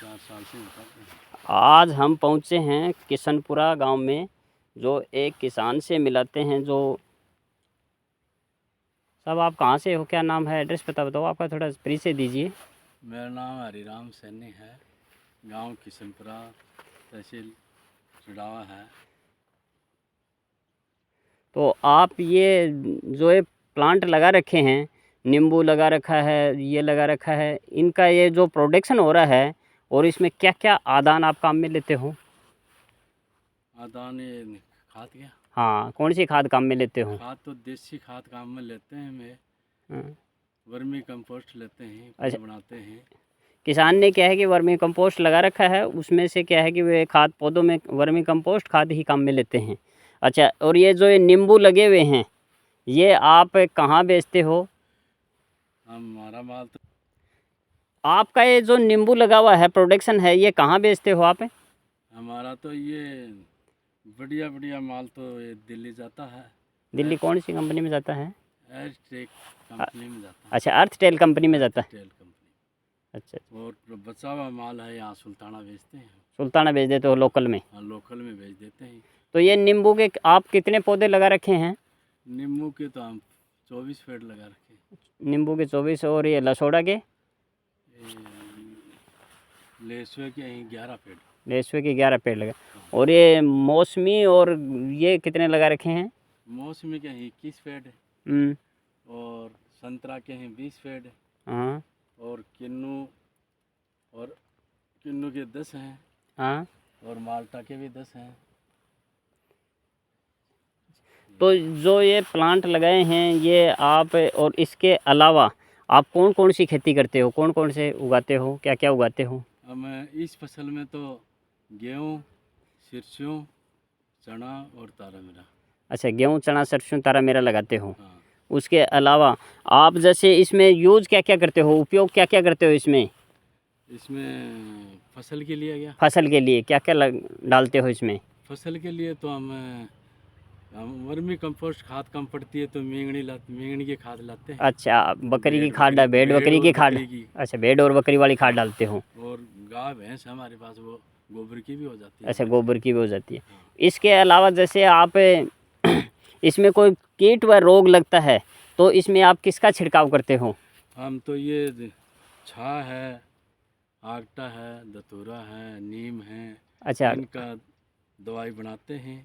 4 साल से करते हैं। आज हम पहुँचे हैं किशनपुरा गांव में, जो एक किसान से मिलाते हैं। जो सब आप कहाँ से हो, क्या नाम है, एड्रेस पता बताओ आपका, थोड़ा परिचय दीजिए। मेरा नाम हरिराम सैनी है, गांव किशनपुरा, तहसील चुड़ावा है। तो आप ये जो ये प्लांट लगा रखे हैं, नींबू लगा रखा है, ये लगा रखा है, इनका ये जो प्रोडक्शन हो रहा है, और इसमें क्या क्या आदान आप काम में लेते हो? आदान ये खाद क्या? हाँ, कौन सी खाद काम में लेते हो? खाद तो देसी खाद काम में लेते हैं। मैं हाँ। वर्मी कंपोस्ट लेते हैं, अच्छा। खुद बनाते हैं। किसान ने क्या है कि वर्मी कंपोस्ट लगा रखा है, उसमें से क्या है कि वे खाद पौधों में वर्मी कंपोस्ट खाद ही काम में लेते हैं। अच्छा, और ये जो ये नींबू लगे हुए हैं, ये आप कहाँ बेचते हो? हमारा माल तो आपका ये जो नींबू लगा हुआ है, प्रोडक्शन है, ये कहाँ बेचते हो आप? हमारा तो ये बढ़िया बढ़िया माल तो ये दिल्ली जाता है। दिल्ली कौन सी कंपनी में जाता है? एयरटेक कंपनी में जाता है। अच्छा, अर्थटेल कंपनी में जाता है। Tell company. अच्छा, और बचा हुआ माल है यहाँ सुल्ताना बेचते हैं। सुल्ताना बेच देते हो लोकल में? हाँ, लोकल में बेच देते हैं। तो ये नींबू के आप कितने पौधे लगा रखे हैं? नींबू के तो हम 24 पेड़ लगा रखे हैं। नींबू के 24, और ये लसोड़ा के? लेसुए के यहीं 11 पेड़। लेसुए के 11 पेड़ लगे। और ये मौसमी और ये कितने लगा रखे हैं? मौसमी के यहीं 21 पेड़ है। हम्म। और संतरा के यहीं 20 पेड़ है। हाँ और किन्नू के 10 हैं। हाँ। और माल्टा के भी 10 हैं। तो जो ये प्लांट लगाए हैं, ये आप, और इसके अलावा आप कौन कौन सी खेती करते हो, कौन कौन से उगाते हो, क्या क्या उगाते हो? अब इस फसल में तो गेहूँ, सरसों, चना और तारा मीरा। अच्छा, गेहूँ, चना, सरसों, तारा मेरा लगाते हो। हाँ। उसके अलावा आप जैसे इसमें यूज क्या क्या करते हो, उपयोग क्या क्या करते हो इसमें? इसमें फसल के लिए क्या? फसल के लिए क्या क्या डालते हो इसमें? फसल के लिए तो हम वर्मी कंपोस्ट खाद कम पड़ती है तो मेंगनी की खाद लाते हैं। अच्छा, बकरी की खाद, भेड़ बकरी की खाद। अच्छा, भेड़ और बकरी वाली खाद डालते हो। और गाय भैंस हमारे पास, वो गोबर की भी हो जाती है। अच्छा, गोबर की भी हो जाती है। हाँ। इसके अलावा जैसे आप इसमें कोई कीट व रोग लगता है, तो इसमें आप किसका छिड़काव करते हो? हम तो ये छा है, आगटा है, दतूरा है, नीम है। अच्छा। इनका दवाई बनाते हैं।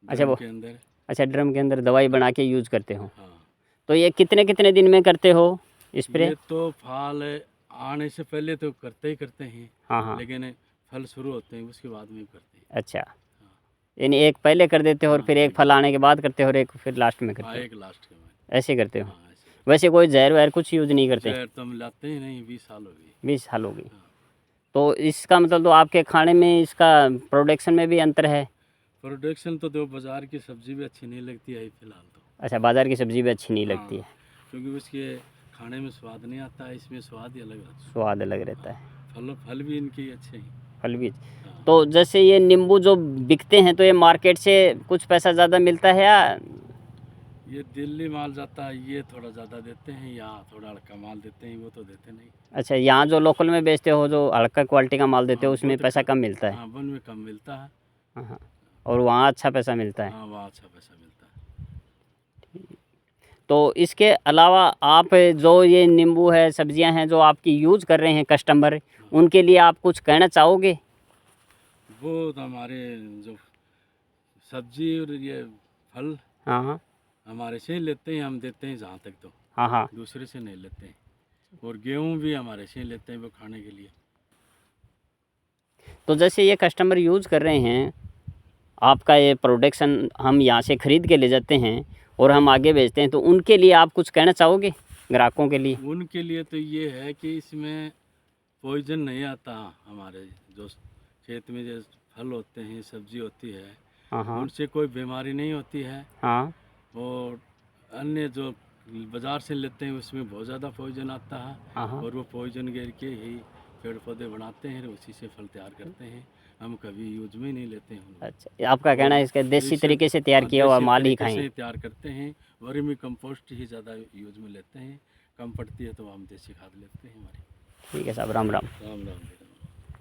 अच्छा, वो के अंदर। अच्छा, ड्रम के अंदर दवाई बना के यूज़ करते हो। हाँ। तो ये कितने कितने दिन में करते हो स्प्रे? ये तो फल आने से पहले तो करते हैं। हाँ हाँ। लेकिन फल शुरू होते हैं उसके बाद में करते हैं। अच्छा, हाँ। यानी एक पहले कर देते हो और हाँ, फिर एक फल आने के बाद करते हो और एक फिर लास्ट में हाँ, करते हो? एक लास्ट के बाद। ऐसे करते हो? हाँ, ऐसे। वैसे कोई जहर वहर कुछ यूज़ नहीं करते? जहर तो हम लाते ही नहीं, 20 साल हो गए। 20 साल हो गई। हाँ। तो इसका मतलब तो आपके खाने में, इसका प्रोडक्शन में भी अंतर है? प्रोडक्शन तो दो, बाजार की सब्जी भी अच्छी नहीं लगती है फिलहाल तो। अच्छा, बाज़ार की सब्ज़ी भी अच्छी नहीं लगती है। क्योंकि उसके खाने में स्वाद नहीं आता है, इसमें स्वाद ही अलग रहता है। स्वाद अलग रहता है। फल भी इनके अच्छे हैं। फल भी। हाँ। तो जैसे ये नींबू जो बिकते हैं, तो ये मार्केट से कुछ पैसा ज़्यादा मिलता है, या? ये दिल्ली माल जाता है, ये थोड़ा ज़्यादा देते हैं। यहाँ थोड़ा हल्का माल देते हैं, वो तो देते नहीं। अच्छा, यहाँ जो लोकल में बेचते हो, जो हल्का क्वालिटी का माल देते हो, उसमें तो पैसा कम मिलता है? हाँ, वन में कम मिलता है। हाँ हाँ। और वहाँ अच्छा पैसा मिलता है? हाँ, वहाँ अच्छा पैसा मिलता है। तो इसके अलावा आप जो ये नींबू है, सब्जियां हैं जो आपकी यूज़ कर रहे हैं कस्टमर, उनके लिए आप कुछ कहना चाहोगे? वो तो हमारे जो सब्जी और ये फल हाँ हाँ। हमारे से ही लेते हैं, हम देते हैं जहाँ तक तो। हाँ हाँ। दूसरे से नहीं लेते हैं। और गेहूँ भी हमारे से ही लेते हैं, वो खाने के लिए। तो जैसे ये कस्टमर यूज़ कर रहे हैं आपका ये प्रोडक्शन, हम यहाँ से ख़रीद के ले जाते हैं और हम आगे बेचते हैं, तो उनके लिए आप कुछ कहना चाहोगे, ग्राहकों के लिए? उनके लिए तो ये है कि इसमें पॉइजन नहीं आता। हमारे जो खेत में जो फल होते हैं, सब्जी होती है, हाँ हाँ। उनसे कोई बीमारी नहीं होती है। हाँ। और अन्य जो बाज़ार से लेते हैं उसमें बहुत ज़्यादा पॉइजन आता है। हाँ हाँ। और वो पॉइजन गिर के ही पेड़ पौधे बनाते हैं, उसी से फल तैयार करते हैं। हम कभी यूज में नहीं लेते हैं। अच्छा, आपका कहना है इसका देसी तरीके से तैयार किया हुआ माल ही खाएं? तैयार करते हैं। वर्मी कंपोस्ट ही ज़्यादा यूज में लेते हैं। कम पड़ती है तो हम देसी खाद लेते हैं हमारी। ठीक है साहब, राम राम। राम राम।